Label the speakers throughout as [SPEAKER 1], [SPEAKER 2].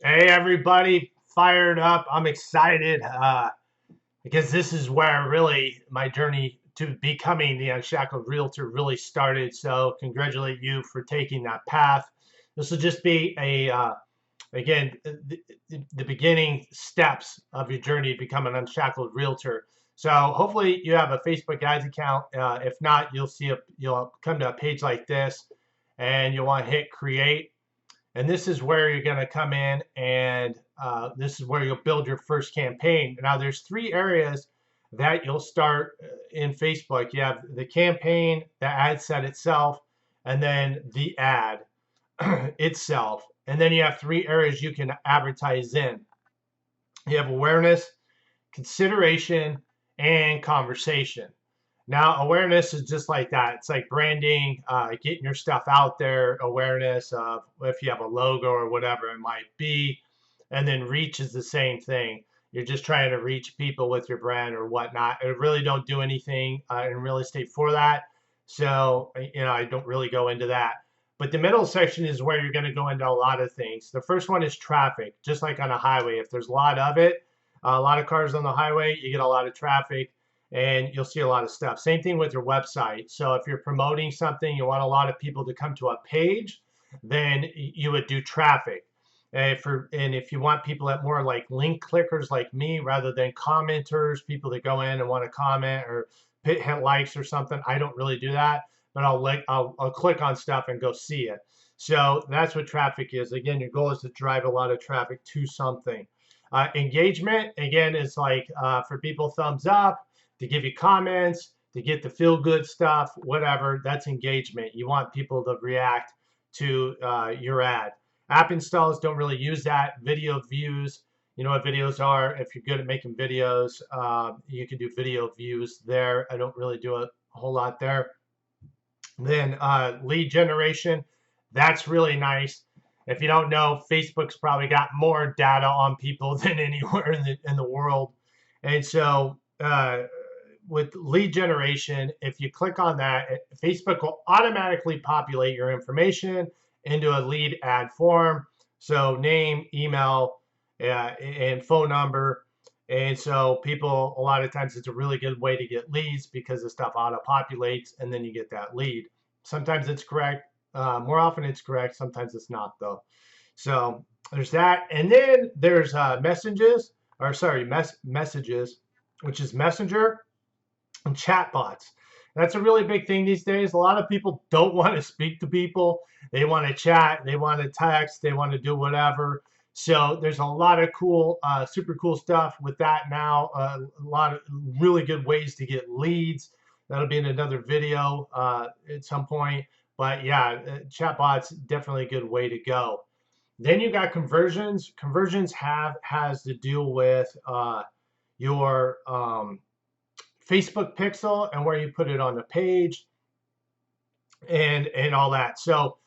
[SPEAKER 1] Hey everybody, fired up. I'm excited because this is where really my journey to becoming the Unshackled Realtor really started. So congratulate you for taking that path. This will just be again, the beginning steps of your journey to become an Unshackled Realtor. So hopefully you have a Facebook ads account. If not, you'll come to a page like this and you'll want to hit create, and this is where you're going to come in, and this is where you'll build your first campaign. Now there's three areas that you'll start in Facebook. You have the campaign, the ad set itself, and then the ad itself. And then you have three areas you can advertise in. You have awareness, consideration, and conversation. Now, awareness is just like that. It's like branding, getting your stuff out there, awareness of if you have a logo or whatever it might be. And then reach is the same thing. You're just trying to reach people with your brand or whatnot. I really don't do anything in real estate for that. So, I don't really go into that. But the middle section is where you're going to go into a lot of things. The first one is traffic, just like on a highway. If there's a lot of it, a lot of cars on the highway, you get a lot of traffic and you'll see a lot of stuff. Same thing with your website. So if you're promoting something, you want a lot of people to come to a page, then you would do traffic. And if you want people that more like link clickers like me rather than commenters, people that go in and want to comment or hit likes or something, I don't really do that. But I'll click on stuff and go see it. So that's what traffic is. Again, your goal is to drive a lot of traffic to something. Engagement, again, is like for people thumbs up, to give you comments, to get the feel good stuff, whatever. That's engagement. You want people to react to your ad. App installs, don't really use that. Video views, you know what videos are. If you're good at making videos, you can do video views there. I don't really do a whole lot there. Then lead generation, that's really nice. If you don't know, Facebook's probably got more data on people than anywhere in the world. And so with lead generation, if you click on that, Facebook will automatically populate your information into a lead ad form. So name, email, and phone number. And so people, a lot of times it's a really good way to get leads because the stuff auto populates and then you get that lead. Sometimes it's correct. More often it's correct. Sometimes it's not though. So there's that. And then there's messages, which is Messenger and chatbots. That's a really big thing these days. A lot of people don't want to speak to people. They want to chat, they want to text, they want to do whatever. So there's a lot of cool, super cool stuff with that now. A lot of really good ways to get leads. That'll be in another video at some point. But yeah, chatbots definitely a good way to go. Then you got conversions. Conversions has to do with your Facebook pixel and where you put it on the page and all that. So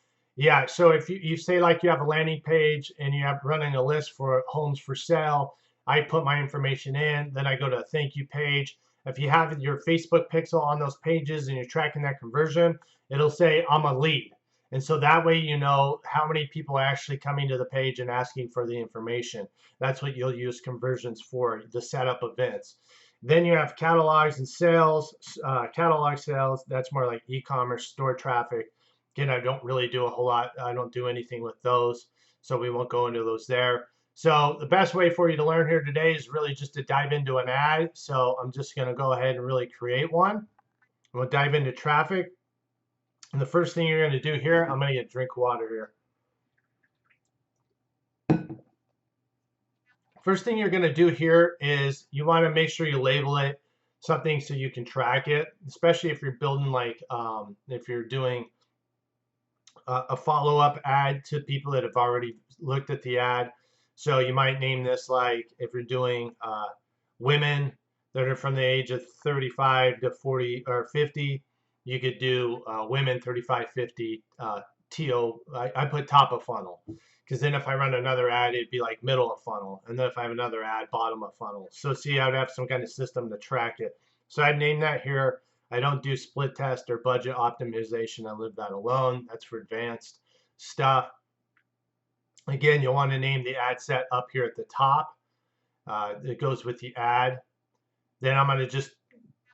[SPEAKER 1] yeah, so if you say like you have a landing page and you have running a list for homes for sale, I put my information in, then I go to a thank you page. If you have your Facebook pixel on those pages and you're tracking that conversion, it'll say I'm a lead. And so that way you know how many people are actually coming to the page and asking for the information. That's what you'll use conversions for, to set up events. Then you have catalogs and sales. Catalog sales, that's more like e-commerce store traffic. Again, I don't really do a whole lot. I don't do anything with those, so we won't go into those there. So the best way for you to learn here today is really just to dive into an ad. So I'm just going to go ahead and really create one. We'll dive into traffic. And the first thing you're going to do here, I'm going to get a drink of water here. First thing you're going to do here is you want to make sure you label it something so you can track it, especially if you're building like if you're doing a follow-up ad to people that have already looked at the ad. So you might name this like if you're doing women that are from the age of 35 to 40 or 50, you could do women 35, 50 TO. I put top of funnel because then if I run another ad, it'd be like middle of funnel. And then if I have another ad, bottom of funnel. So see, I'd have some kind of system to track it. So I'd name that here. I don't do split test or budget optimization. I leave that alone. That's for advanced stuff. Again, you'll want to name the ad set up here at the top. It goes with the ad. Then I'm going to just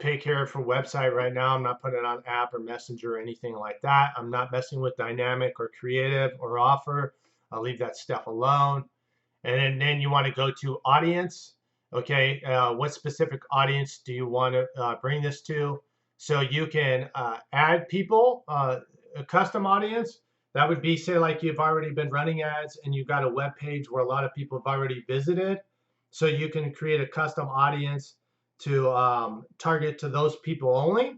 [SPEAKER 1] pick here for website right now. I'm not putting it on app or messenger or anything like that. I'm not messing with dynamic or creative or offer. I'll leave that stuff alone. And then you want to go to audience. Okay, what specific audience do you want to bring this to? So you can add people, a custom audience. That would be, say, like you've already been running ads and you've got a web page where a lot of people have already visited. So you can create a custom audience to target to those people only.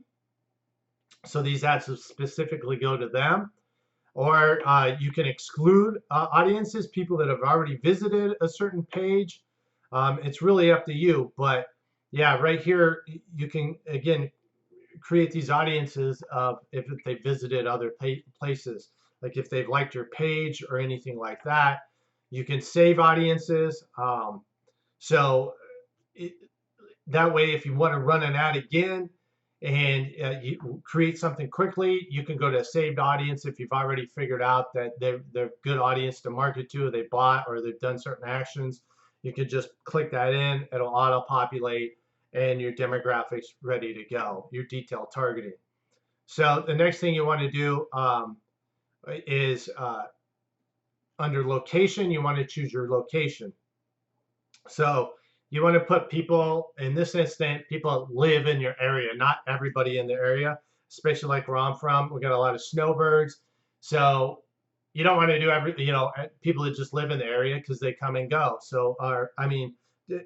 [SPEAKER 1] So these ads will specifically go to them. Or you can exclude audiences, people that have already visited a certain page. It's really up to you. But yeah, right here, you can, again, create these audiences of if they visited other places, like if they've liked your page or anything like that. You can save audiences. So it, that way, if you want to run an ad again and you create something quickly, you can go to a saved audience if you've already figured out that they're good audience to market to, they bought or they've done certain actions. You could just click that in, it'll auto populate, and your demographics ready to go, your detailed targeting. So the next thing you want to do is under location, you want to choose your location. So you want to put people, in this instant, people that live in your area, not everybody in the area, especially like where I'm from. We got a lot of snowbirds. So you don't want to do people that just live in the area because they come and go. So,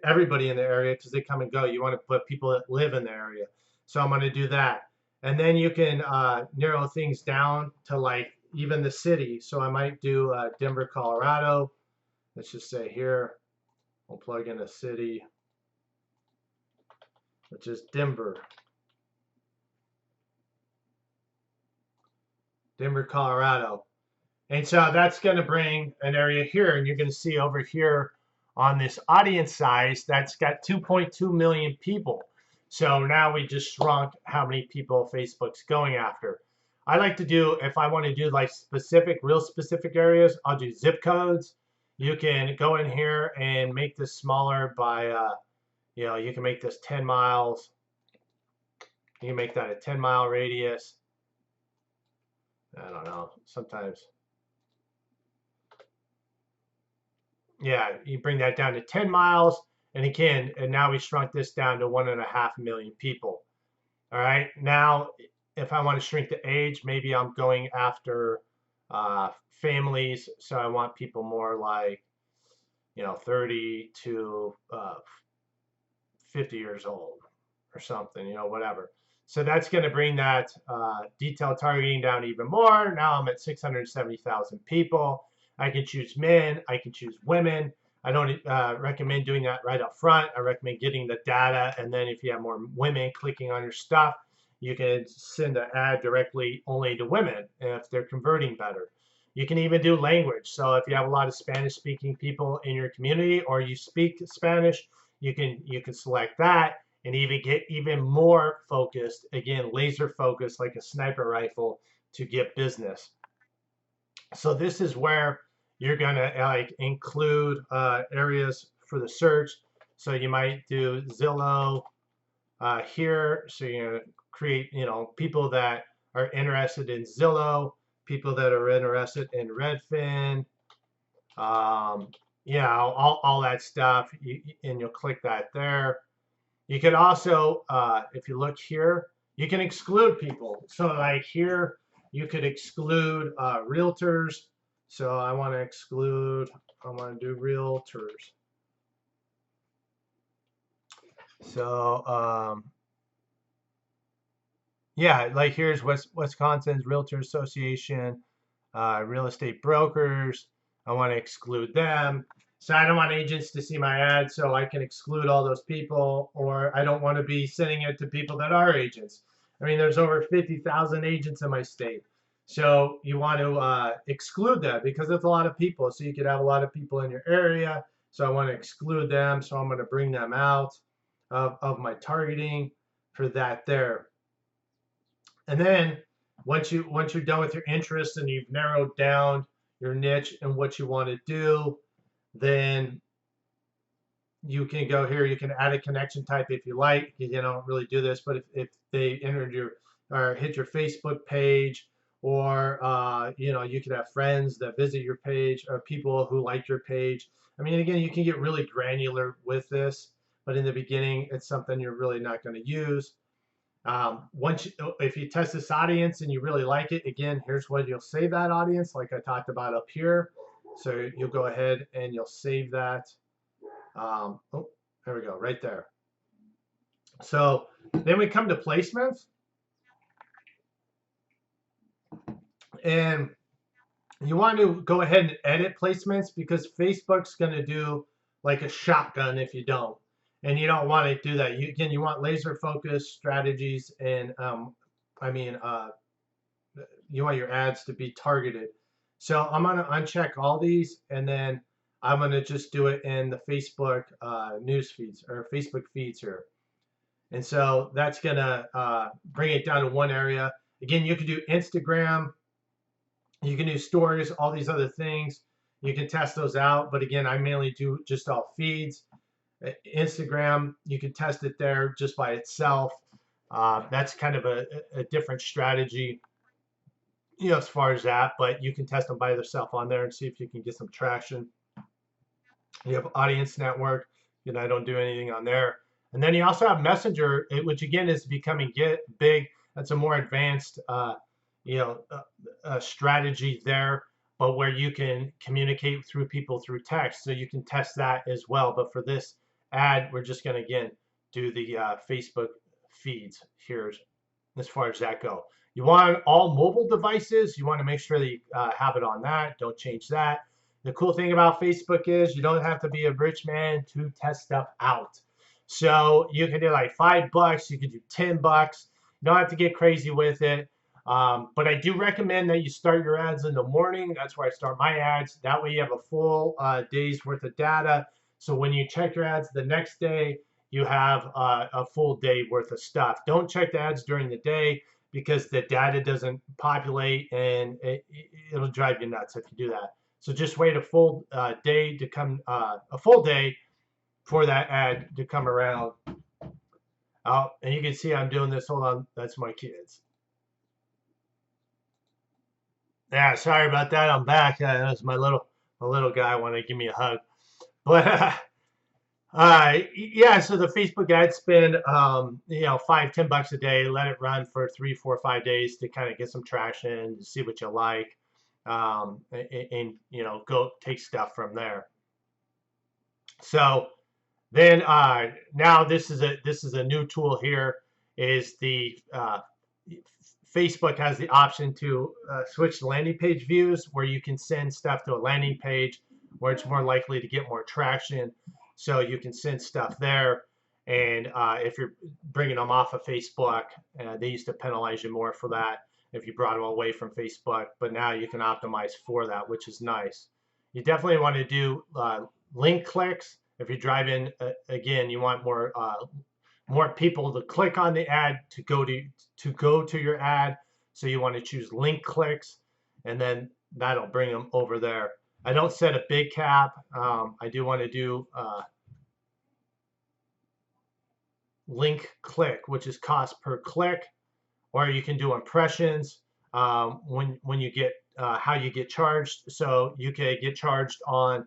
[SPEAKER 1] everybody in the area because they come and go. You want to put people that live in the area. So I'm going to do that. And then you can narrow things down to like even the city. So I might do Denver, Colorado. Let's just say here. We'll plug in a city, which is Denver. Denver, Colorado. And so that's going to bring an area here. And you're going to see over here on this audience size, that's got 2.2 million people. So now we just shrunk how many people Facebook's going after. I like to do, if I want to do like real specific areas, I'll do zip codes. You can go in here and make this smaller by you can make this 10 miles. You can make that a 10-mile radius. I don't know. Sometimes. Yeah, you bring that down to 10 miles. And again, and now we shrunk this down to 1.5 million people. All right. Now, if I want to shrink the age, maybe I'm going after families. So I want people more like, 30 to 50 years old or something, whatever. So that's going to bring that detailed targeting down even more. Now I'm at 670,000 people. I can choose men. I can choose women. I don't recommend doing that right up front. I recommend getting the data. And then if you have more women clicking on your stuff, you can send an ad directly only to women if they're converting better. You can even do language. So if you have a lot of Spanish speaking people in your community or you speak Spanish, you can select that and even get even more focused, again, laser focused like a sniper rifle to get business. So this is where you're gonna like include areas for the search. So you might do Zillow here. So you're gonna create, people that are interested in Zillow, people that are interested in Redfin, all that stuff, and you'll click that there. You can also, if you look here, you can exclude people. So like here, you could exclude realtors. So I want to do realtors. So yeah, like here's Wisconsin's Realtor Association, real estate brokers. I want to exclude them. So I don't want agents to see my ad, so I can exclude all those people, or I don't want to be sending it to people that are agents. I mean, there's over 50,000 agents in my state. So you want to exclude that because there's a lot of people. So you could have a lot of people in your area. So I want to exclude them. So I'm going to bring them out of my targeting for that there. And then once you're done with your interests and you've narrowed down your niche and what you want to do, then you can go here. You can add a connection type if you like. You don't really do this, but if they entered your or hit your Facebook page, or you could have friends that visit your page or people who like your page. I mean, again, you can get really granular with this, but in the beginning, it's something you're really not going to use. If you test this audience and you really like it, again, here's what you'll save that audience, like I talked about up here. So you'll go ahead and you'll save that. Oh, there we go, right there. So then we come to placements, and you want to go ahead and edit placements because Facebook's going to do like a shotgun if you don't. And you don't want to do that. You want laser focus strategies, and I mean, you want your ads to be targeted. So I'm going to uncheck all these, and then I'm going to just do it in the Facebook news feeds or Facebook feeds here. And so that's going to bring it down to one area. Again, you can do Instagram, you can do stories, all these other things. You can test those out. But again, I mainly do just all feeds. Instagram, you can test it there just by itself. That's kind of a different strategy, as far as that. But you can test them by themselves on there and see if you can get some traction. You have Audience Network. I don't do anything on there. And then you also have Messenger, which again is becoming big. That's a more advanced, strategy there, but where you can communicate through people through text. So you can test that as well. But for this ad, we're just going to again do the Facebook feeds here as far as that go. You want all mobile devices. You want to make sure that you have it on that. Don't change that. The cool thing about Facebook is you don't have to be a rich man to test stuff out. So you can do like $5. You could do $10. You don't have to get crazy with it. But I do recommend that you start your ads in the morning. That's where I start my ads. That way you have a full day's worth of data. So when you check your ads the next day, you have a full day worth of stuff. Don't check the ads during the day because the data doesn't populate, and it'll drive you nuts if you do that. So just wait a full day to come, a full day for that ad to come around. Oh, and you can see I'm doing this. Hold on, that's my kids. Yeah, sorry about that. I'm back. That's my little guy wanted to give me a hug. But yeah. So the Facebook ad spend, $5-10 a day. Let it run for 3, 4, 5 days to kind of get some traction, to see what you like, and go take stuff from there. So then now this is a new tool here. Is the Facebook has the option to switch landing page views, where you can send stuff to a landing page where it's more likely to get more traction. So you can send stuff there. And if you're bringing them off of Facebook, they used to penalize you more for that if you brought them away from Facebook. But now you can optimize for that, which is nice. You definitely want to do link clicks. If you're driving, again, you want more people to click on the ad to go to your ad. So you want to choose link clicks, and then that'll bring them over there. I don't set a big cap. I do want to do link click, which is cost per click, or you can do impressions when you get how you get charged. So you can get charged on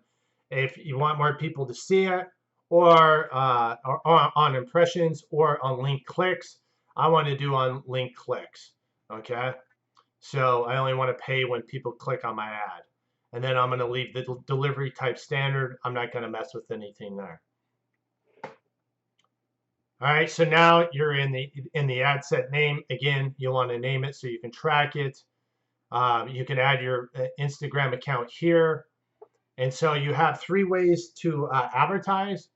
[SPEAKER 1] if you want more people to see it, or on impressions, or on link clicks. I want to do on link clicks. Okay, so I only want to pay when people click on my ad, and then I'm going to leave the delivery type standard. I'm not going to mess with anything there. All right, so now you're in the ad set name. Again, you want to name it so you can track it. You can add your Instagram account here. And so you have 3 ways to advertise.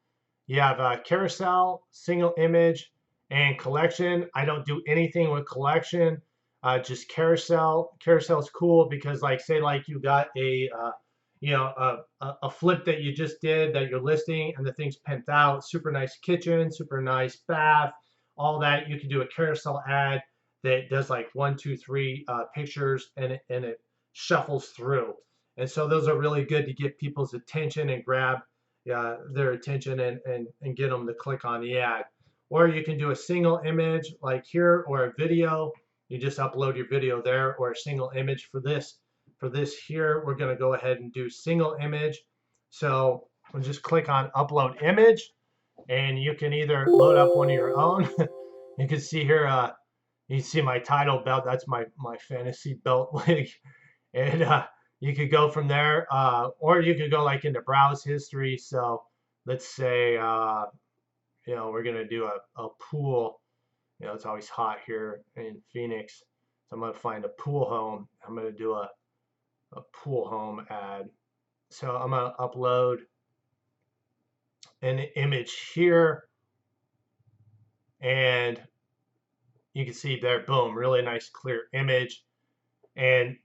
[SPEAKER 1] You have carousel, single image, and collection. I don't do anything with collection, just carousel. Carousel is cool because, like, say, like you got a flip that you just did that you're listing, and the thing's pimped out, super nice kitchen, super nice bath, all that. You can do a carousel ad that does like 1, 2, 3 pictures, and it shuffles through. And so those are really good to get people's attention and grab their attention and get them to click on the ad. Or you can do a single image like here, or a video. You just upload your video there, or a single image for this. For this here, we're going to go ahead and do single image. So we'll just click on upload image, and you can either load up one of your own. You can see here, you see my title belt. That's my fantasy belt wig. And you could go from there, or you could go like into browse history. So let's say, we're going to do a pool. It's always hot here in Phoenix. So I'm going to find a pool home. I'm going to do a pool home ad. So I'm going to upload an image here, and you can see there, boom, really nice clear image. And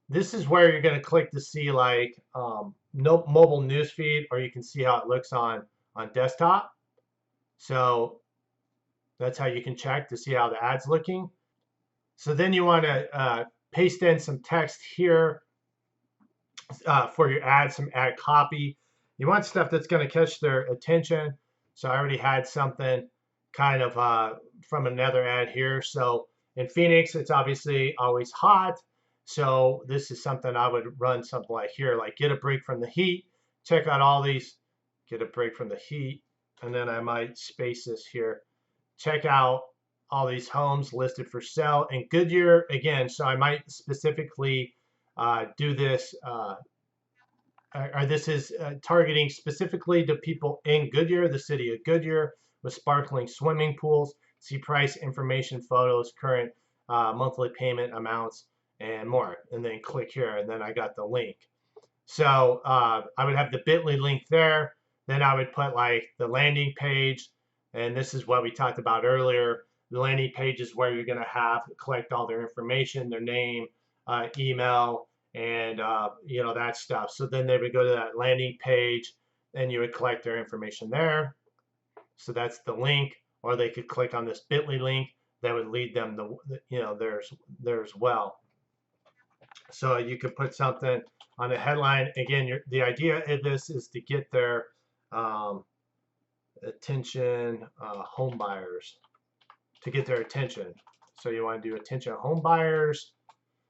[SPEAKER 1] this is where you're going to click to see like no mobile newsfeed, or you can see how it looks on desktop. So that's how you can check to see how the ad's looking. So then you want to paste in some text here for your ad, some ad copy. You want stuff that's going to catch their attention. So I already had something kind of from another ad here. So in Phoenix, it's obviously always hot. So this is something I would run something like here, like get a break from the heat. Check out all these, get a break from the heat. And then I might space this here. Check out all these homes listed for sale in Goodyear. Again, so I might specifically do this, or this is targeting specifically to people in Goodyear, the city of Goodyear, with sparkling swimming pools. See price, information, photos, current monthly payment amounts, and more. And then click here, and then I got the link. So I would have the bit.ly link there. Then I would put like the landing page, and this is what we talked about earlier. The landing page is where you're going to have collect all their information, their name, email, and that stuff. So then they would go to that landing page, and you would collect their information there. So that's the link, or they could click on this bit.ly link that would lead them to there as well. So you could put something on the headline. Again, the idea of this is to get their attention, home buyers, to get their attention. So you want to do attention home buyers.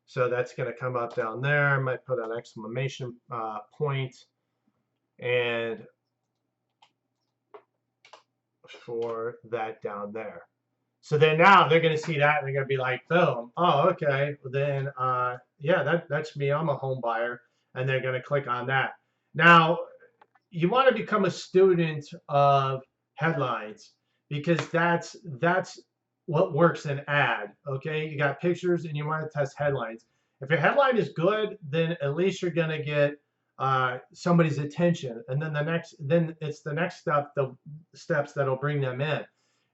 [SPEAKER 1] So that's going to come up down there. I might put an exclamation point, and for that down there. So then now they're going to see that, and they're going to be like, boom, oh, okay, well then, yeah, that's me. I'm a home buyer, and they're going to click on that. Now, you want to become a student of headlines, because that's what works in ad. Okay, you got pictures, and you want to test headlines. If your headline is good, then at least you're going to get somebody's attention, and then it's the next step, the steps that'll bring them in.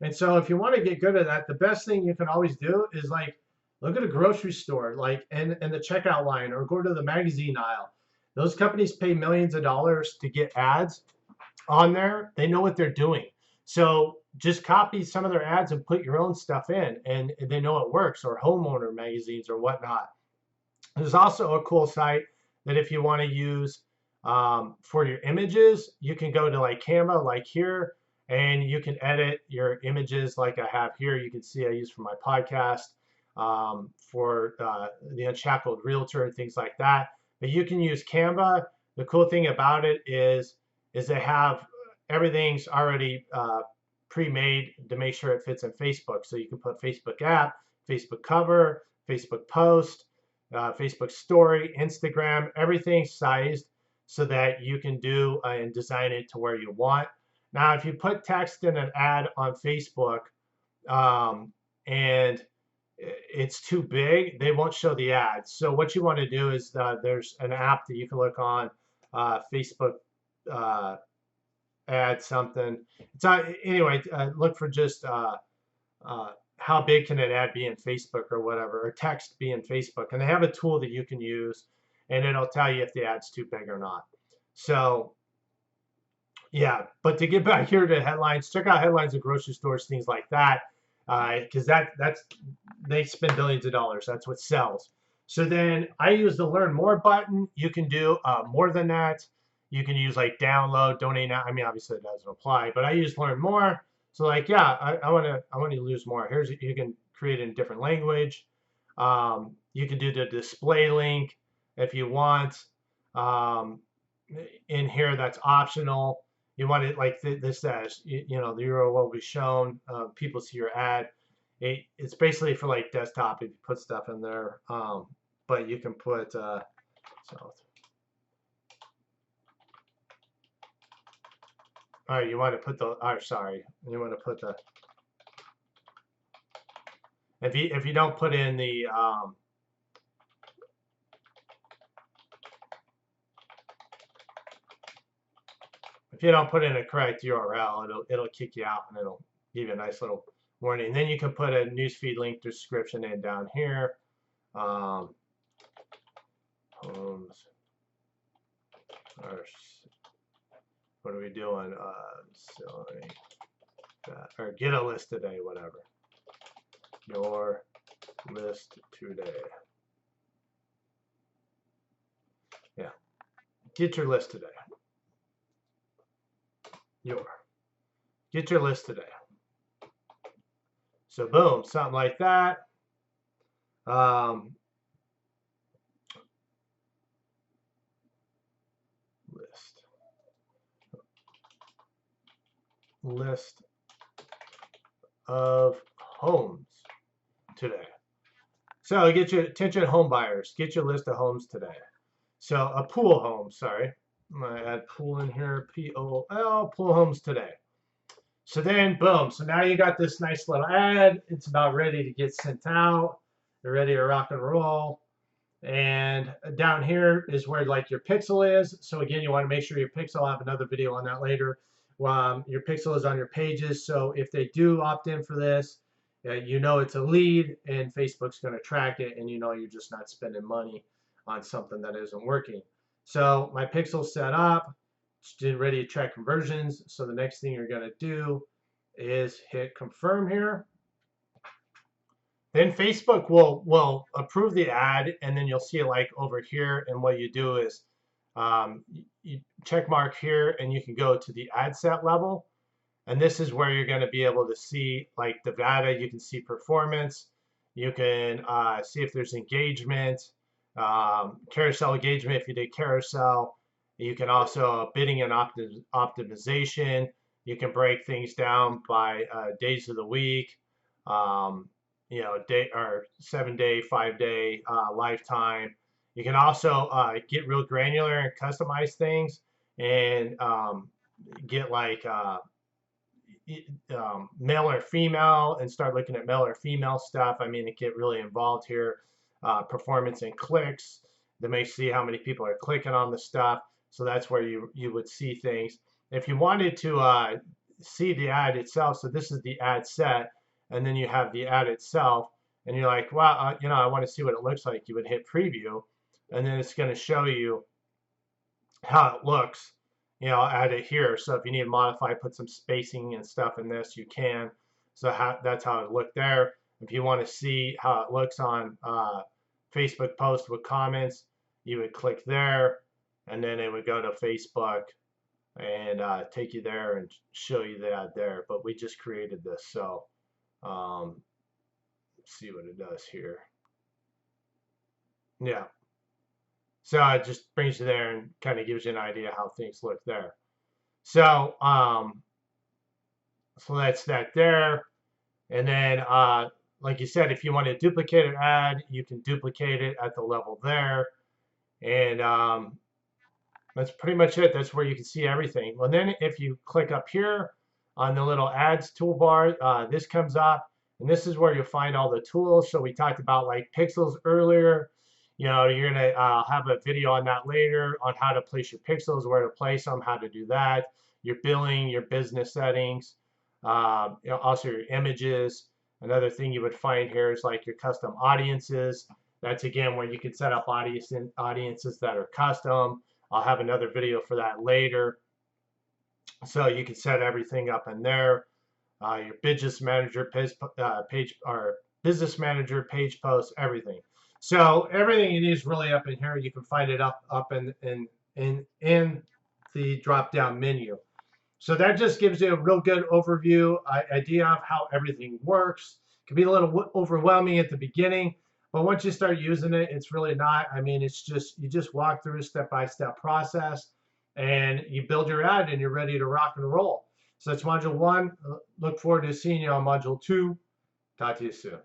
[SPEAKER 1] And so if you want to get good at that, the best thing you can always do is like look at a grocery store, like in the checkout line, or go to the magazine aisle. Those companies pay millions of dollars to get ads on there. They know what they're doing. So just copy some of their ads and put your own stuff in, and they know it works, or homeowner magazines or whatnot. There's also a cool site that if you want to use for your images, you can go to like Canva, like here, and you can edit your images like I have here. You can see I use for my podcast, for the Unshackled Realtor and things like that. But you can use Canva. The cool thing about it is they have everything's already pre-made to make sure it fits in Facebook. So you can put Facebook app, Facebook cover, Facebook post, Facebook story, Instagram, everything sized so that you can do and design it to where you want. Now, if you put text in an ad on Facebook and it's too big, they won't show the ads. So what you want to do is there's an app that you can look on Facebook add something. It's anyway. Look for just how big can an ad be in Facebook or whatever, or text be in Facebook, and they have a tool that you can use, and it'll tell you if the ad's too big or not. So yeah, but to get back here to headlines, check out headlines at grocery stores, things like that, because that's they spend billions of dollars. That's what sells. So then I use the learn more button. You can do more than that. You can use like download, donate now. I mean, obviously it doesn't apply, but I use learn more. So like, yeah, I want to lose more. Here's, you can create in different language. You can do the display link if you want. Um, in here, that's optional. You want it like this says, the URL will be shown. People see your ad. It's basically for like desktop if you put stuff in there. But you can put so. All right, you want to put the. Oh, sorry, you want to put the. If you don't put in the if you don't put in a correct URL, it'll kick you out and it'll give you a nice little warning. And then you can put a newsfeed link description in down here. Homes or what are we doing? Selling that, or get a list today, whatever. Your list today. Yeah, get your list today. Get your list today. So boom, something like that. List of homes today. So get your attention, home buyers. Get your list of homes today. So a pool home, sorry. I'm going to add pool in here, P-O-O-L, pool homes today. So then, boom. So now you got this nice little ad. It's about ready to get sent out. They're ready to rock and roll. And down here is where like your pixel is. So again, you want to make sure your pixel, I'll have another video on that later. Your pixel is on your pages. So if they do opt in for this, you know it's a lead and Facebook's going to track it and you know you're just not spending money on something that isn't working. So my pixel's set up, it's ready to track conversions. So the next thing you're going to do is hit confirm here. Then Facebook will approve the ad, and then you'll see it like over here. And what you do is you check mark here, and you can go to the ad set level. And this is where you're going to be able to see like the data. You can see performance. You can see if there's engagement, carousel engagement if you did carousel. You can also bidding and optimization. You can break things down by days of the week. Day or 7-day, 5-day, lifetime. You can also get real granular and customize things and get like male or female and start looking at male or female stuff. I mean, it get really involved here. Performance and clicks. They may see how many people are clicking on the stuff. So that's where you would see things. If you wanted to see the ad itself, so this is the ad set, and then you have the ad itself, and you're like, well, I want to see what it looks like. You would hit preview, and then it's going to show you how it looks. Add it here. So if you need to modify, put some spacing and stuff in this, you can. So that's how it looked there. If you want to see how it looks on Facebook post with comments, you would click there, and then it would go to Facebook and take you there and show you the ad there. But we just created this, so let's see what it does here. Yeah. So it just brings you there and kind of gives you an idea how things look there. So so that's that there. And then like you said, if you want to duplicate an ad, you can duplicate it at the level there. And that's pretty much it. That's where you can see everything. Well, then if you click up here on the little ads toolbar, this comes up, and this is where you'll find all the tools. So we talked about like pixels earlier. You're going to have a video on that later on how to place your pixels, where to place them, how to do that, your billing, your business settings, also your images. Another thing you would find here is like your custom audiences. That's again where you can set up audiences that are custom. I'll have another video for that later. So you can set everything up in there. Your business manager page or business manager page posts, everything. So everything you need is really up in here. You can find it up in the drop down menu. So that just gives you a real good overview idea of how everything works. It can be a little overwhelming at the beginning, but once you start using it, it's really not. I mean, it's just you just walk through a step-by-step process, and you build your ad, and you're ready to rock and roll. So that's module one. Look forward to seeing you on module two. Talk to you soon.